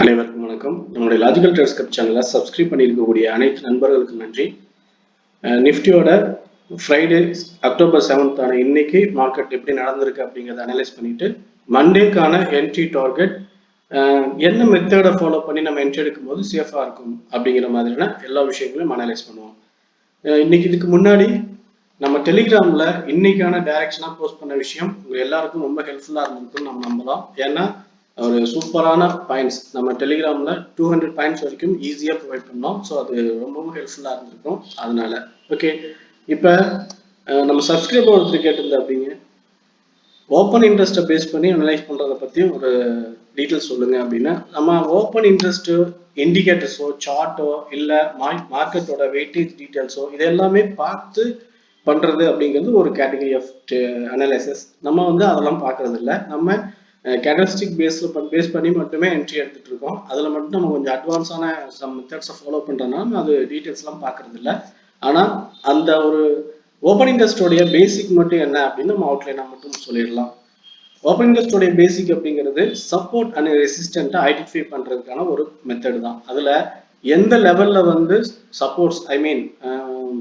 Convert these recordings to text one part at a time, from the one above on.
அனைவருக்கும் வணக்கம். நம்மளுடைய லாஜிக்கல் ட்ரேட்ஸ் கப் சேனலை சப்ஸ்கிரைப் பண்ணியிருக்கக்கூடிய அனைத்து நண்பர்களுக்கும் நன்றி. நிஃப்டியோட ஃப்ரைடே அக்டோபர் 7th இன்னைக்கு மார்க்கெட் எப்படி நடந்திருக்கு அப்படிங்கிறத அனலைஸ் பண்ணிட்டு மண்டேக்கான என்ட்ரி டார்கெட் என்ன மெத்தடை ஃபாலோ பண்ணி நம்ம என்ட்ரி எடுக்கும் போது சேஃபாக இருக்கும் அப்படிங்கிற மாதிரியான எல்லா விஷயங்களையும் அனலைஸ் பண்ணுவோம். இன்னைக்கு இதுக்கு முன்னாடி நம்ம டெலிகிராம்ல இன்னைக்கான டைரக்ஷனாக போஸ்ட் பண்ண விஷயம் உங்க எல்லாருக்கும் ரொம்ப ஹெல்ப்ஃபுல்லாக இருந்திருக்குன்னு நம்ம நம்பலாம். ஏன்னா ஒரு சூப்பரான பாயிண்ட்ஸ் நம்ம டெலிகிராமில் 200 பாயிண்ட்ஸ் வரைக்கும் ஈஸியாக ப்ரொவைட் பண்ணோம். ஸோ அது ரொம்பவும் ஹெல்ப்ஃபுல்லாக இருந்திருக்கும். அதனால ஓகே, இப்போ நம்ம சப்ஸ்கிரைபர் ஒருத்தர் கேட்டிருந்தா அப்படிங்க, ஓப்பன் இன்ட்ரெஸ்ட்டை பேஸ் பண்ணி அனலைஸ் பண்ணுறதை பற்றி ஒரு டீட்டெயில்ஸ் சொல்லுங்கள் அப்படின்னா, நம்ம ஓப்பன் இன்ட்ரெஸ்ட்டு இண்டிகேட்டர்ஸோ சார்ட்டோ இல்லை மார்க்கெட்டோட வெயிட்டேஜ் டீட்டெயில்ஸோ இது எல்லாமே பார்த்து பண்ணுறது அப்படிங்கிறது ஒரு கேட்டகரி ஆஃப் அனலைசிஸ். நம்ம அதெல்லாம் பார்க்கறது இல்லை. நம்ம கேண்டல்ஸ்டிக் பேஸ் பண்ணி மட்டுமே என்ட்ரி எடுத்துட்டு இருக்கோம். அதில் மட்டும் நம்ம கொஞ்சம் அட்வான்ஸான சம் மெத்தட்ஸை ஃபாலோ பண்ணுறதுனால அது டீட்டெயில்ஸ்லாம் பார்க்கறது இல்லை. ஆனால் அந்த ஒரு ஓப்பன் இன்ட்ரெஸ்டோடைய பேசிக் மட்டும் என்ன அப்படின்னு நம்ம அவுட்லைனாக மட்டும் சொல்லிடலாம். ஓப்பன் இன்ட்ரெஸ்டோடைய பேசிக் அப்படிங்கிறது சப்போர்ட் அண்ட் ரெசிஸ்டண்ட்டை ஐடென்டிஃபை பண்ணுறதுக்கான ஒரு மெத்தட் தான். அதில் எந்த லெவலில் supports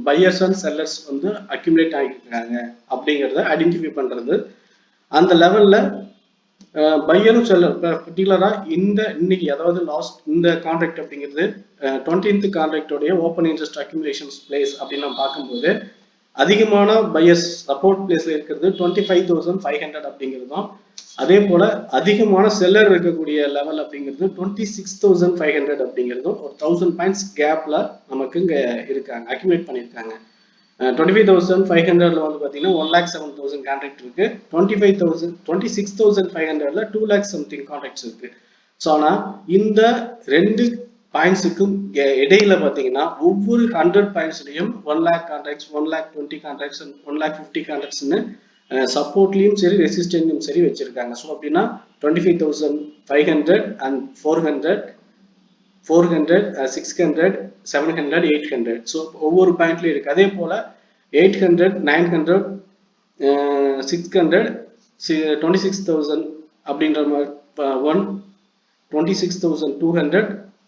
buyers and sellers accumulate ஆகியிருக்காங்க அப்படிங்கிறத ஐடென்டிஃபை பண்ணுறது. அந்த லெவலில் பையரும் செல்லர் பர்டிகுலரா இன்னைக்கு அதாவது லாஸ்ட் இந்த கான்ட்ராக்ட் அப்படிங்கிறது 20th கான்ட்ராக்டோடைய ஓப்பன் இன்ட்ரெஸ்ட் அக்யூமுலேஷன்ஸ் பிளேஸ் அப்படின்னு நம்ம பார்க்கும்போது அதிகமான பையர்ஸ் சப்போர்ட் பிளேஸ்ல இருக்கிறது 25,500 அப்படிங்கிறது தான். அதே போல அதிகமான செல்லர் இருக்கக்கூடிய லெவல் அப்படிங்கிறது 26,500 அப்படிங்கிறதும் ஒரு 1000 பாயிண்ட்ஸ் கேப்ல நமக்கு இங்க இருக்காங்க, அக்யூமுலேட் பண்ணியிருக்காங்க. 25,500ல பார்த்தீங்கன்னா 1,07,000 கான்ட்ராக்ட் இருக்கு. 26,500ல 2,00,000 சம்திங் கான்ட்ராக்ட்ஸ் இருக்கு. ஸோ ஆனால் இந்த ரெண்டு பாயிண்ட்ஸுக்கும் இடையில பார்த்தீங்கன்னா ஒவ்வொரு 100 பாயிண்ட்ஸ்லையும் 1,00,000 கான்ட்ராக்ட்ஸ், 1,20,000 கான்ட்ராக்ட்ஸ், 1,50,000 கான்ட்ராக்ட்ஸ்னு சப்போர்ட்லையும் சரி ரெசிஸ்டன்ட்லையும் சரி வச்சிருக்காங்க. ஸோ அப்படின்னா 25,500 and 400, 600, 700, 800. ஸோ ஒவ்வொரு பாயிண்ட்லையும் இருக்கு. அதே போல 800, 900, 600, 26,000 அப்படின்ற மாதிரி 26,200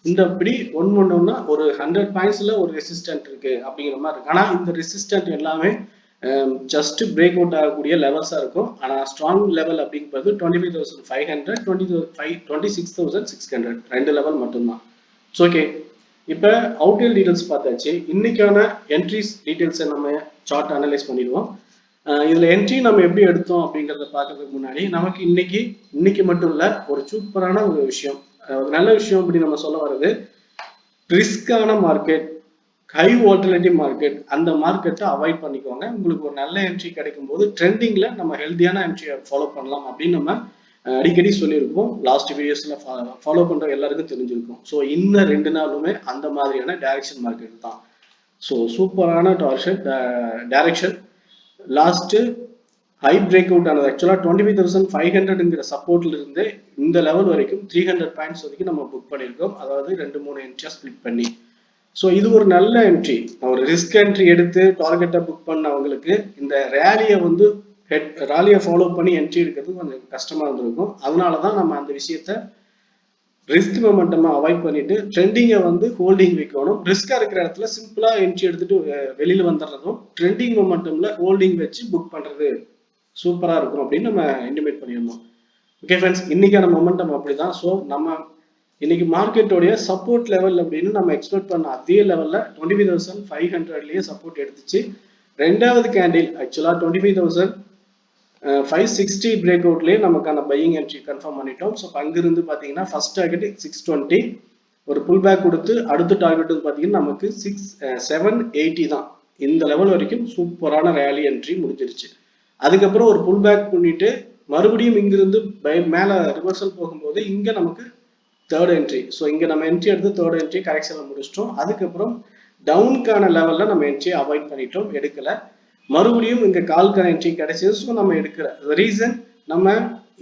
இந்த அப்படி ஒன்னா ஒரு 100 பாயிண்ட்ஸ்ல ஒரு ரெசிஸ்டன்ட் இருக்கு அப்படிங்கிற மாதிரி இருக்கு. ஆனா இந்த ரெசிஸ்டன்ட் எல்லாமே ஜஸ்ட் பிரேக் அவுட் ஆகக்கூடிய லெவல்ஸா இருக்கும். ஆனா ஸ்ட்ராங் லெவல் அப்படிங்கிறது 25,500, 26,600 ரெண்டு லெவல் மட்டும்தான். ஓகே, இப்போ அவுட்லைன் டீடைல்ஸ் பார்த்தாச்சு. இன்னைக்கான என்ட்ரிஸ் டீடைல்ஸை நம்ம சார்ட் அனலைஸ் பண்ணிடுவோம். இதுல என்ட்ரி நம்ம எப்படி எடுத்தோம் அப்படிங்கிறத பார்க்கறதுக்கு முன்னாடி நமக்கு இன்னைக்கு மட்டும் இல்ல ஒரு சூப்பரான ஒரு விஷயம், ஒரு நல்ல விஷயம் அப்படி நம்ம சொல்ல வர்றது, ரிஸ்கான மார்க்கெட், ஹை வாலட்டிலிட்டி மார்க்கெட், அந்த மார்க்கெட்டை அவாய்ட் பண்ணிக்கோங்க. உங்களுக்கு ஒரு நல்ல என்ட்ரி கிடைக்கும் போது ட்ரெண்டிங்ல நம்ம ஹெல்த்தியான என்ட்ரியை ஃபாலோ பண்ணலாம் அப்படின்னு நம்ம அடிக்கடி சொல்லியிருக்கோம். லாஸ்ட் வீடியோஸ்ல ஃபாலோ பண்ற எல்லாருக்கும் தெரிஞ்சிருக்கும். ஸோ இன்னும் 2 நாளுமே அந்த மாதிரியான டைரக்ஷன் மார்க்கெட் தான். ஸோ சூப்பரான direction. Last high break out ஆனது ஆக்சுவலா 25,500ங்கிற சப்போர்ட்ல இருந்து இந்த லெவல் வரைக்கும் 300 பாயிண்ட்ஸ் வரைக்கும் நம்ம புக் பண்ணியிருக்கோம். அதாவது 2-3 என்ட்ரியா ஸ்பிளிட் பண்ணி. ஸோ இது ஒரு நல்ல என்ட்ரி. ஒரு ரிஸ்க் என்ட்ரி எடுத்து டார்கெட்டை புக் பண்ணவங்களுக்கு இந்த ராலியை ஃபாலோ பண்ணி என்ட்ரி எடுக்கிறது கொஞ்சம் கஷ்டமா இருந்திருக்கும். அதனாலதான் நம்ம அந்த விஷயத்த ரிஸ்க் மொமெண்டமா அவாய்ட் பண்ணிட்டு ட்ரெண்டிங்கை ஹோல்டிங் வைக்கணும். ரிஸ்கா இருக்கிற இடத்துல சிம்பிளா என்ட்ரி எடுத்துட்டு வெளியில வந்துடுறதும் ட்ரெண்டிங் மொமெண்டம்ல ஹோல்டிங் வச்சு புக் பண்றது சூப்பரா இருக்கும் அப்படின்னு நம்ம இன்டிமேட் பண்ணியிருந்தோம். ஓகே ஃப்ரெண்ட்ஸ், இன்னைக்கான மொமெண்டம் அப்படிதான். ஸோ நம்ம இன்னைக்கு மார்க்கெட்டோடைய சப்போர்ட் லெவல் அப்படின்னு நம்ம எக்ஸ்பெக்ட் பண்ண அதே லெவல்ல 25,500லயே சப்போர்ட் எடுத்துச்சு. ரெண்டாவது கேண்டில் ஆக்சுவலா 25,560 பிரேக் அவுட்லயே நமக்கான பையிங் என்ட்ரி கன்ஃபார்ம் பண்ணிட்டோம். ஸோ அங்கிருந்து பாத்தீங்கன்னா ஃபர்ஸ்ட் டார்கெட் 620 ஒரு புல் பேக் கொடுத்து அடுத்த டார்கெட் பாத்தீங்கன்னா நமக்கு 780 தான். இந்த லெவல் வரைக்கும் சூப்பரான ரேலி என்ட்ரி முடிஞ்சிருச்சு. அதுக்கப்புறம் ஒரு புல் பேக் பண்ணிட்டு மறுபடியும் இங்கிருந்து மேல ரிவர்சல் போகும்போது இங்க நமக்கு தேர்ட் என்ட்ரி. ஸோ இங்க நம்ம என்ட்ரி எடுத்து தேர்ட் என்ட்ரி கரெக்ஷன்ல முடிச்சிட்டோம். அதுக்கப்புறம் டவுனுக்கான லெவல்ல நம்ம என்ட்ரி அவாய்ட் பண்ணிட்டோம், எடுக்கல. மறுபடியும் இங்க கால்கான என்ட்ரி கிடைச்சது. ஸோ நம்ம எடுக்கிற ரீசன் நம்ம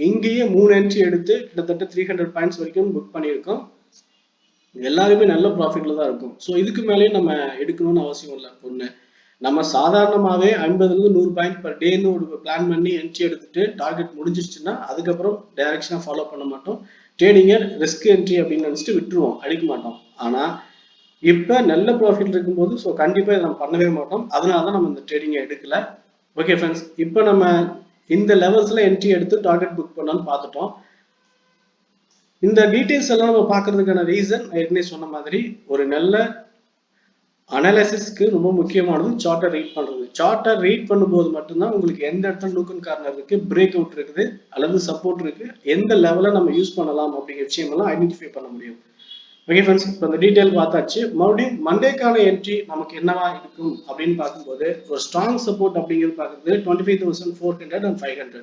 இங்கேயே 3 என்ட்ரி எடுத்து கிட்டத்தட்ட 300 பாயிண்ட்ஸ் வரைக்கும் புக் பண்ணியிருக்கோம். எல்லாருமே நல்ல ப்ராஃபிட்ல தான் இருக்கும். ஸோ இதுக்கு மேலேயும் நம்ம எடுக்கணும்னு அவசியம் இல்லை. ஒண்ணு நம்ம சாதாரணமாவே 50ல 100 பாயிண்ட் பர் டேன்னு ஒரு பிளான் பண்ணி என்ட்ரி எடுத்துட்டு டார்கெட் முடிஞ்சிருச்சுன்னா அதுக்கப்புறம் டைரக்ஷனா ஃபாலோ பண்ண மாட்டோம். ட்ரேடிங்கை ரிஸ்க் என்ட்ரி அப்படின்னு நினைச்சிட்டு விட்டுருவோம், அடிக்க மாட்டோம். ஆனா இப்ப நல்ல ப்ராஃபிட் இருக்கும்போது ஸோ கண்டிப்பா இதை நம்ம பண்ணவே மாட்டோம். அதனாலதான் நம்ம இந்த ட்ரேடிங்கை எடுக்கல. ஓகே ஃப்ரெண்ட்ஸ், இப்போ நம்ம இந்த லெவல்ஸ்ல என்ட்ரி எடுத்து டார்கெட் புக் பண்ணலாம்னு பார்த்துட்டோம். இந்த டீடைல்ஸ் எல்லாம் நம்ம பார்க்கறதுக்கான ரீசன் ஏற்கனவே சொன்ன மாதிரி ஒரு நல்ல அனாலிசிஸ்க்கு ரொம்ப முக்கியமானது சார்ட்டை ரீட் பண்றது. சார்ட்டை ரீட் பண்ணும்போது மட்டும்தான் உங்களுக்கு எந்த இடத்துல நூக்கன் கார்னர் இருக்கு, பிரேக் அவுட் இருக்குது அல்லது சப்போர்ட் இருக்கு, எந்த லெவலை நம்ம யூஸ் பண்ணலாம் அப்படிங்கிற விஷயமெல்லாம் ஐடென்டிஃபை பண்ண முடியும். ஓகே ஃப்ரெண்ட்ஸ், இப்போ இந்த டீடைல் பார்த்தாச்சு. மறுபடியும் மண்டேக்கான என்ட்ரி நமக்கு என்னவா இருக்கும் அப்படின்னு பார்க்கும்போது ஒரு ஸ்ட்ராங் சப்போர்ட் அப்படிங்கிறது பார்க்குறது 25,400 and 500.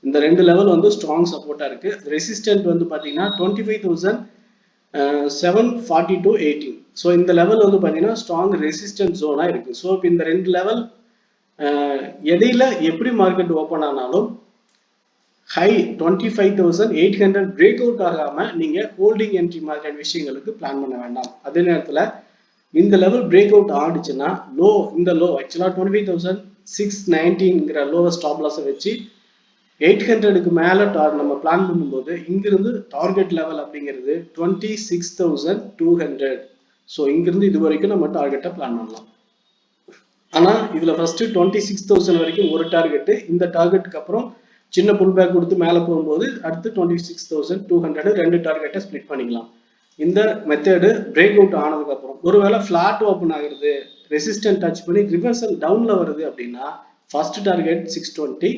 இந்த ரெண்டு லெவல் வந்து ஸ்ட்ராங் சப்போர்ட்டா இருக்கு. ரெசிஸ்டன்ட் வந்து பாத்தீங்கன்னா 25,740 to 18. ஸோ இந்த லெவல் வந்து பாத்தீங்கன்னா ஸ்ட்ராங் ரெசிஸ்டன்ட் ஜோனா இருக்கு. ஸோ இப்போ இந்த ரெண்டு லெவல் இடையில எப்படி மார்க்கெட் ஓப்பன் ஆனாலும் ஹை 25,800 பிரேக் அவுட் ஆகாம நீங்க ஹோல்டிங் என்ட்ரி மாதிரியான விஷயங்களுக்கு பிளான் பண்ண வேண்டாம். அதே நேரத்துல இந்த லெவல் பிரேக் அவுட் ஆடிச்சுன்னா லோ, இந்த லோ ஆக்சுவலா 25,690ங்கிற லோவ ஸ்டாப் லாஸை வச்சு 800க்கு மேல நம்ம பிளான் பண்ணும்போது இங்கிருந்து டார்கெட் லெவல் அப்படிங்கிறது 26,200. ஸோ இங்கிருந்து இது வரைக்கும் நம்ம டார்கெட்டை பிளான் பண்ணலாம். ஆனா இதுல ஃபர்ஸ்ட் 26,000 வரைக்கும் ஒரு டார்கெட், இந்த டார்கெட்டுக்கு அப்புறம் சின்ன புல் பேக் கொடுத்து மேலே போகும்போது அடுத்து 26,200 ரெண்டு டார்கெட்டை ஸ்பிளிட் பண்ணிக்கலாம். இந்த மெத்தடு பிரேக் அவுட் ஆனதுக்கு அப்புறம் ஒருவேளை ஃபிளாட் ஓப்பன் ஆகுறது, ரெசிஸ்டன்ட் டச் பண்ணி ரிவர்சல் டவுன்ல வருது அப்படின்னா ஃபர்ஸ்ட் டார்கெட் 620,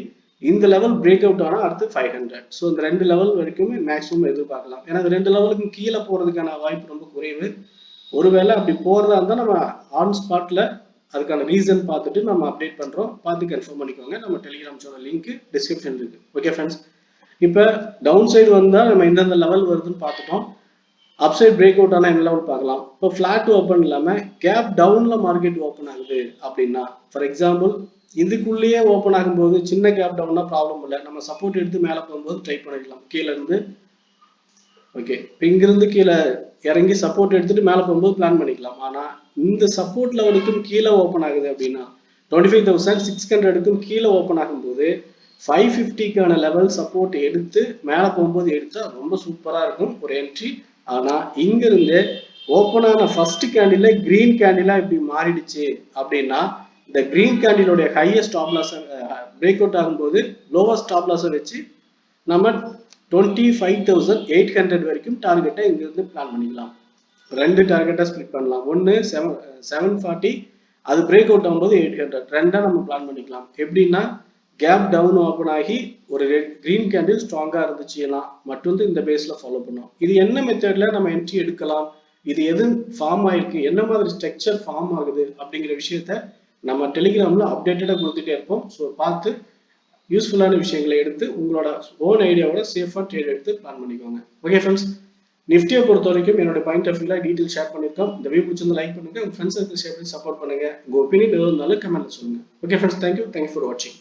இந்த லெவல் பிரேக் அவுட் ஆனா அடுத்து 500. ஸோ இந்த ரெண்டு லெவல் வரைக்குமே மேக்ஸிமம் எதிர்பார்க்கலாம். ஏன்னா இந்த ரெண்டு லெவலுக்கும் கீழே போறதுக்கான வாய்ப்பு ரொம்ப குறைவு. ஒருவேளை அப்படி போறதா இருந்தால் நம்ம ஆன் ஸ்பாட்ல அதுக்கான ரீசன் பார்த்துட்டு நம்ம அப்டேட் பண்றோம், பார்த்து கன்ஃபார்ம் பண்ணிக்கோங்க. நம்ம டெலிகிராம் சேனல் லிங்க் டிஸ்கிரிப்ஷன் இருக்கு. ஓகே ஃப்ரெண்ட்ஸ், இப்போ டவுன் சைடு வந்தா நம்ம எந்தெந்த லெவல் வருதுன்னு பார்த்துட்டோம். அப் சைட் பிரேக் அவுட் ஆனால் என்ன லெவல் பார்க்கலாம். இப்போ ஃபிளாட் ஓப்பன் இல்லாம கேப் டவுன்ல மார்க்கெட் ஓப்பன் ஆகுது அப்படின்னா, ஃபார் எக்ஸாம்பிள் இதுக்குள்ளேயே ஓப்பன் ஆகும்போது சின்ன கேப் டவுன்னா ப்ராப்ளம் இல்லை, நம்ம சப்போர்ட் எடுத்து மேலே போகும்போது ட்ரை பண்ணிக்கலாம் கீழே இருந்து. ஓகே, இப்போ இங்கிருந்து கீழே இறங்கி சப்போர்ட் எடுத்துட்டு மேலே போகும்போது பிளான் பண்ணிக்கலாம். ஆனா இந்த சப்போர்ட் லெவலுக்கும் கீழே ஓப்பன் ஆகுது அப்படின்னா 25,600க்கும் கீழே ஓப்பன் ஆகும்போது 550க்கான லெவல் சப்போர்ட் எடுத்து மேலே போகும்போது எடுத்தா ரொம்ப சூப்பரா இருக்கும் ஒரு என்ட்ரி. ஆனா இங்கிருந்து ஓப்பன் ஆன ஃபர்ஸ்ட் கேண்டில் கிரீன் கேண்டிலா இப்படி மாறிடுச்சு அப்படின்னா இந்த கிரீன் கேண்டிலோட highest stop loss break out ஆகும்போது லோவஸ்ட் ஸ்டாப் லாஸை வச்சு நம்ம 25,800 வரைக்கும் டார்கெட்டை இங்கிருந்து பிளான் பண்ணிக்கலாம். ரெண்டு டார்கெட்டை ஸ்பிளிட் பண்ணலாம். ஒன்று 740, அது பிரேக் அவுட் ஆகும்போது 800, ரெண்டா நம்ம பிளான் பண்ணிக்கலாம். எப்படின்னா கேப் டவுன் ஓப்பன் ஆகி ஒரு கிரீன் கேண்டில் ஸ்ட்ராங்கா இருந்துச்சுன்னா மட்டும் இந்த பேஸ்ல ஃபாலோ பண்ணும். இது என்ன மெத்தட்ல நம்ம என்ட்ரி எடுக்கலாம், இது எது ஃபார்ம் ஆயிருக்கு, என்ன மாதிரி ஸ்ட்ரக்சர் ஃபார்ம் ஆகுது அப்படிங்கிற விஷயத்த நம்ம டெலிகிராம்ல அப்டேட்டடா கொடுத்துட்டே இருப்போம். ஸோ பார்த்து யூஸ்ஃபுல்லான விஷயங்களை எடுத்து உங்களோட ஓன் ஐடியாவோட சேஃபா ட்ரேட் எடுத்து பிளான் பண்ணிக்கோங்க. ஓகே ஃப்ரெண்ட்ஸ், நிஃப்டியை பொறுத்த வரைக்கும் என்னோட பாயிண்ட் ஆஃப் வியூல டீடைல் ஷேர் பண்ணிருக்கோம். இந்த வீடியோ பிடிச்சிருந்தா லைக் பண்ணுங்க, உங்க ஃப்ரெண்ட்ஸ் ஷேர் பண்ணி சப்போர்ட் பண்ணுங்க. உங்க ஒப்பீனியன் எதுவும் இருந்தாலும் கமெண்ட்ல சொல்லுங்க. ஓகே ஃப்ரெண்ட்ஸ், தேங்க்யூ ஃபார் வாட்சிங்.